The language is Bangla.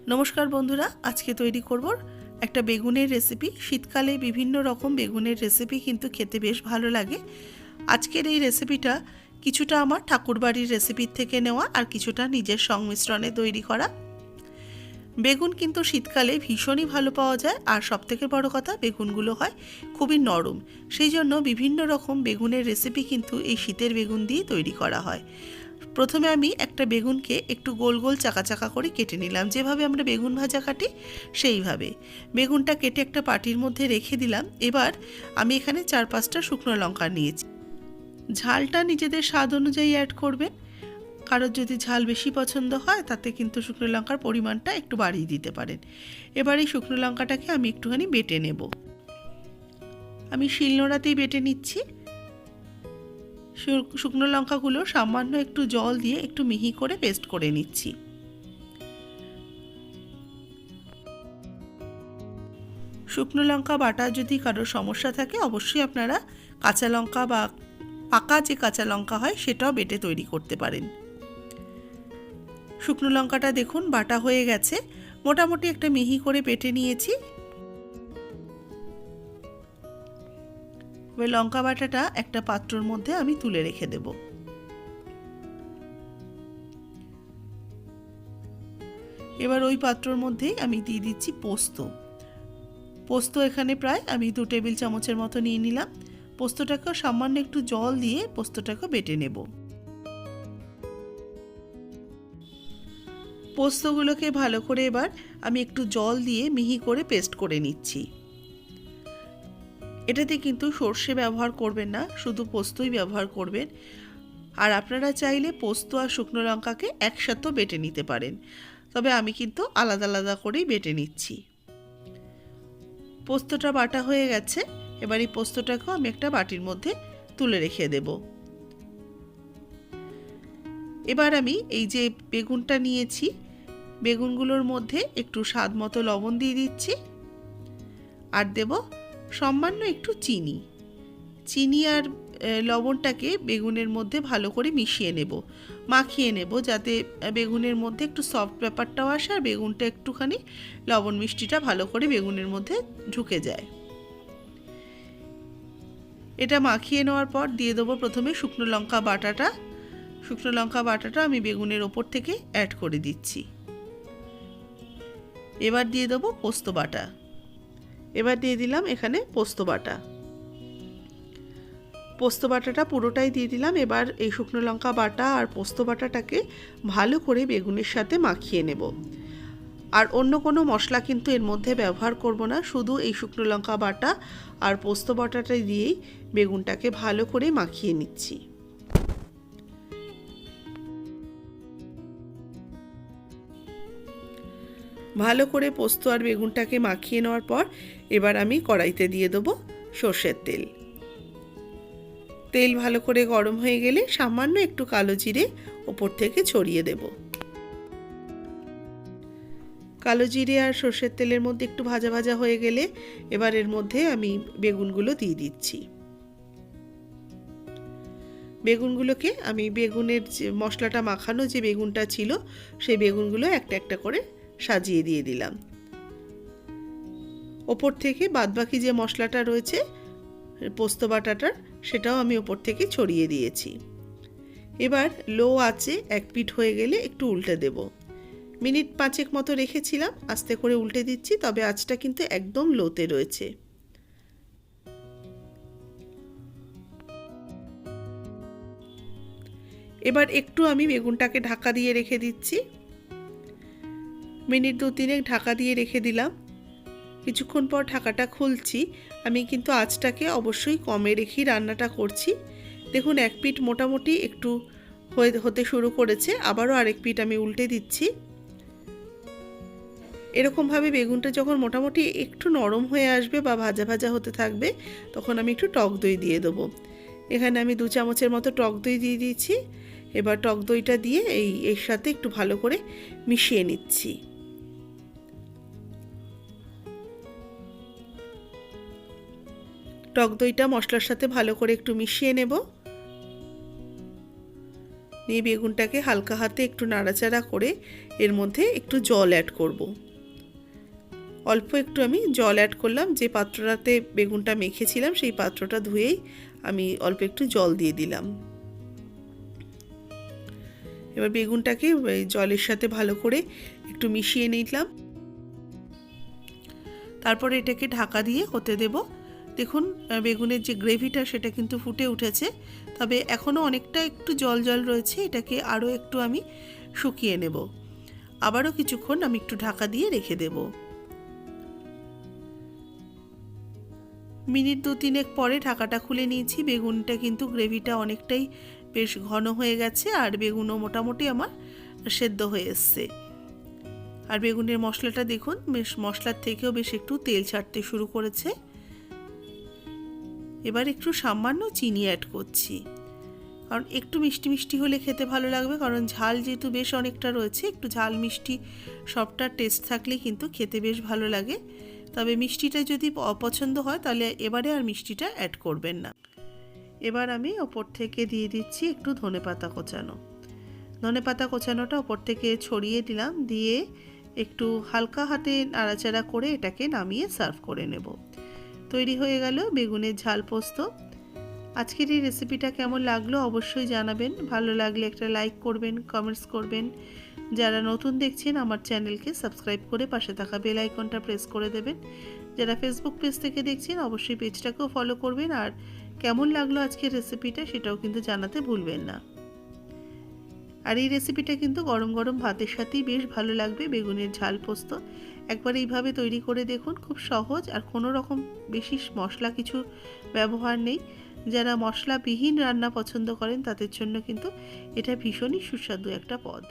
নমস্কার বন্ধুরা, আজকে তৈরি করব একটা বেগুনের রেসিপি। শীতকালে বিভিন্ন রকম বেগুনের রেসিপি কিন্তু খেতে বেশ ভালো লাগে। আজকের এই রেসিপিটা কিছুটা আমার ঠাকুরবাড়ির রেসিপির থেকে নেওয়া আর কিছুটা নিজের সংমিশ্রণে তৈরি করা। বেগুন কিন্তু শীতকালে ভীষণই ভালো পাওয়া যায়, আর সবথেকে বড় কথা বেগুনগুলো হয় খুবই নরম। সেই জন্য বিভিন্ন রকম বেগুনের রেসিপি কিন্তু এই শীতের বেগুন দিয়ে তৈরি করা হয়। প্রথমে আমি একটা বেগুনকে একটু গোল গোল চাকা চাকা করে কেটে নিলাম, যেভাবে আমরা বেগুন ভাজা কাটি সেইভাবে। বেগুনটা কেটে একটা পাটির মধ্যে রেখে দিলাম। এবার আমি এখানে 4-5টা শুকনো লঙ্কা নিয়েছি। ঝালটা নিজেদের স্বাদ অনুযায়ী অ্যাড করবেন। কারোর যদি ঝাল বেশি পছন্দ হয় তাতে কিন্তু শুকনো লঙ্কার পরিমাণটা একটু বাড়িয়ে দিতে পারেন। এবার এই শুকনো লঙ্কাটাকে আমি একটুখানি বেটে নেব। আমি শিলনোড়াতেই বেটে নিচ্ছি। শুকনো লঙ্কাগুলো সামান্য একটু জল দিয়ে একটু মিহি করে পেস্ট করে নিচ্ছি। শুকনো লঙ্কা বাটা যদি কারোর সমস্যা থাকে অবশ্যই আপনারা কাঁচা লঙ্কা বা পাকা যে কাঁচা লঙ্কা হয় সেটাও বেটে তৈরি করতে পারেন। শুকনো লঙ্কাটা দেখুন বাটা হয়ে গেছে, মোটামুটি একটা মিহি করে বেটে নিয়েছি। এবার লঙ্কা বাটাটা একটা পাত্রের মধ্যে আমি তুলে রেখে দেব। এবার ওই পাত্রের মধ্যেই আমি দিয়ে দিচ্ছি পোস্ত এখানে প্রায় আমি 2 টেবিল চামচের মতো নিয়ে নিলাম। পোস্তটাকে সামান্য একটু জল দিয়ে পোস্তটাকে বেটে নেব। পোস্তগুলোকে ভালো করে এবার আমি একটু জল দিয়ে মিহি করে পেস্ট করে নিচ্ছি। এটাতে কিন্তু সর্ষে ব্যবহার করবেন না, শুধু পোস্তই ব্যবহার করবেন। আর আপনারা চাইলে পোস্ত আর শুকনো লঙ্কাকে একসাথেও বেটে নিতে পারেন, তবে আমি কিন্তু আলাদা আলাদা করেই বেটে নিচ্ছি। পোস্তটা বাটা হয়ে গেছে। এবার এই পোস্তটাকেও আমি একটা বাটির মধ্যে তুলে রেখে দেব। এবার আমি এই যে বেগুনটা নিয়েছি, বেগুনগুলোর মধ্যে একটু স্বাদ মতো লবণ দিয়ে দিচ্ছি, আর দেব সামান্য একটু চিনি আর লবণটাকে বেগুনের মধ্যে ভালো করে মিশিয়ে নেব, মাখিয়ে নেব, যাতে বেগুনের মধ্যে একটু সফট ব্যাপারটাও আসে আর বেগুনটা একটুখানি লবণ মিষ্টিটা ভালো করে বেগুনের মধ্যে ঢুকে যায়। এটা মাখিয়ে নেওয়ার পর দিয়ে দেবো প্রথমে শুকনো লঙ্কা বাটাটা আমি বেগুনের ওপর থেকে অ্যাড করে দিচ্ছি। এবার দিয়ে দেবো পোস্ত বাটা। এবার দিয়ে দিলাম এখানে পোস্ত বাটাটা পুরোটাই দিয়ে দিলাম। এবার এই শুকনো লঙ্কা বাটা আর পোস্ত বাটাটাকে ভালো করে বেগুনের সাথে মাখিয়ে নেব। আর অন্য কোনো মশলা কিন্তু এর মধ্যে ব্যবহার করব না, শুধু এই শুকনো লঙ্কা বাটা আর পোস্ত বাটাটা দিয়েই বেগুনটাকে ভালো করে মাখিয়ে নিচ্ছি। ভালো করে পোস্ত আর বেগুনটাকে মাখিয়ে নেওয়ার পর এবার আমি কড়াইতে দিয়ে দেবো সর্ষের তেল ভালো করে গরম হয়ে গেলে সামান্য একটু কালো জিরে ওপর থেকে ছড়িয়ে দেব। কালো জিরে আর সর্ষের তেলের মধ্যে একটু ভাজা ভাজা হয়ে গেলে এবার এর মধ্যে আমি বেগুনগুলো দিয়ে দিচ্ছি। বেগুনগুলোকে আমি বেগুনের যে মশলাটা মাখানো যে বেগুনটা ছিল সেই বেগুনগুলো একটা একটা করে সাজিয়ে দিয়ে দিলাম। ওপর থেকে বাদবাকি যে মশলাটা রয়েছে পোস্ত বাটাটার, সেটাও আমি ওপর থেকে ছড়িয়ে দিয়েছি। এবার লো আঁচে এক পিঠ হয়ে গেলে একটু উল্টে দেব। মিনিট 5 মতো রেখেছিলাম, আস্তে করে উল্টে দিচ্ছি, তবে আঁচটা কিন্তু একদম লোতে রয়েছে। এবার একটু আমি বেগুনটাকে ঢাকা দিয়ে রেখে দিচ্ছি। মিনিট 2-3 ঢাকা দিয়ে রেখে দিলাম। কিছুক্ষণ পর ঢাকাটা খুলছি। আমি কিন্তু আঁচটাকে অবশ্যই কমে রেখেই রান্নাটা করছি। দেখুন এক পিঠ মোটামুটি একটু হতে শুরু করেছে, আবারও আরেক পিঠ আমি উল্টে দিচ্ছি। এরকমভাবে বেগুনটা যখন মোটামুটি একটু নরম হয়ে আসবে বা ভাজা ভাজা হতে থাকবে, তখন আমি একটু টক দই দিয়ে দেবো। এখানে আমি 2 চামচের মতো টক দই দিয়ে দিয়েছি। এবার টক দইটা দিয়ে এর সাথে একটু ভালো করে মিশিয়ে নিচ্ছি। টক দইটা মশলার সাথে ভালো করে একটু মিশিয়ে নেব। নিয়ে বেগুনটাকে হালকা হাতে একটু নাড়াচাড়া করে এর মধ্যে একটু জল অ্যাড করব। অল্প একটু আমি জল অ্যাড করলাম, যে পাত্রটাতে বেগুনটা মেখেছিলাম সেই পাত্রটা ধুয়েই আমি অল্প একটু জল দিয়ে দিলাম। এবার বেগুনটাকে জলের সাথে ভালো করে একটু মিশিয়ে নিলাম, তারপরে এটাকে ঢাকা দিয়ে হতে দেব। দেখুন বেগুনের যে গ্রেভিটা সেটা কিন্তু ফুটে উঠেছে, তবে এখনও অনেকটা একটু জল জল রয়েছে, এটাকে আরও একটু আমি শুকিয়ে নেব। আবারও কিছুক্ষণ আমি একটু ঢাকা দিয়ে রেখে দেব। মিনিট 2-3 পরে ঢাকাটা খুলে নিয়েছি। বেগুনটা কিন্তু গ্রেভিটা অনেকটাই বেশ ঘন হয়ে গেছে, আর বেগুনও মোটামুটি আমার সেদ্ধ হয়ে এসছে। আর বেগুনের মশলাটা দেখুন বেশ মশলার থেকেও বেশ একটু তেল ছাড়তে শুরু করেছে। এবার একটু সামান্য চিনি অ্যাড করছি, কারণ একটু মিষ্টি মিষ্টি হলে খেতে ভালো লাগবে, কারণ ঝাল যেহেতু বেশ অনেকটা রয়েছে, একটু ঝাল মিষ্টি সবটা টেস্ট থাকলে কিন্তু খেতে বেশ ভালো লাগে। তবে মিষ্টিটা যদি অপছন্দ হয় তাহলে এবারে আর মিষ্টিটা অ্যাড করবেন না। এবার আমি ওপর থেকে দিয়ে দিচ্ছি একটু ধনেপাতা কোচানো। ধনেপাতা কোচানোটা ওপর থেকে ছড়িয়ে দিলাম, দিয়ে একটু হালকা হাতে নাড়াচাড়া করে এটাকে নামিয়ে সার্ভ করে নেব। তৈরি হয়ে গেল বেগুনের ঝাল পোস্ত। আজকের এই রেসিপিটা কেমন লাগলো অবশ্যই জানাবেন। ভালো লাগলে একটা লাইক করবেন, কমেন্টস করবেন। যারা নতুন দেখছেন আমার চ্যানেলকে সাবস্ক্রাইব করে পাশে থাকা বেল আইকনটা প্রেস করে দেবেন। যারা ফেসবুক পেজ থেকে দেখছেন অবশ্যই পেজটাকেও ফলো করবেন, আর কেমন লাগলো আজকের রেসিপিটা সেটাও কিন্তু জানাতে ভুলবেন না। আর এই রেসিপিটা কিন্তু গরম গরম ভাতের সাথেই বেশ ভালো লাগবে। বেগুনের ঝাল পোস্ত একবার এইভাবে তৈরি করে দেখুন, খুব সহজ, আর কোনো রকম বেশি মশলা কিছু ব্যবহার নেই। যারা মশলাবিহীন রান্না পছন্দ করেন তাদের জন্য কিন্তু এটা ভীষণই সুস্বাদু একটা পদ।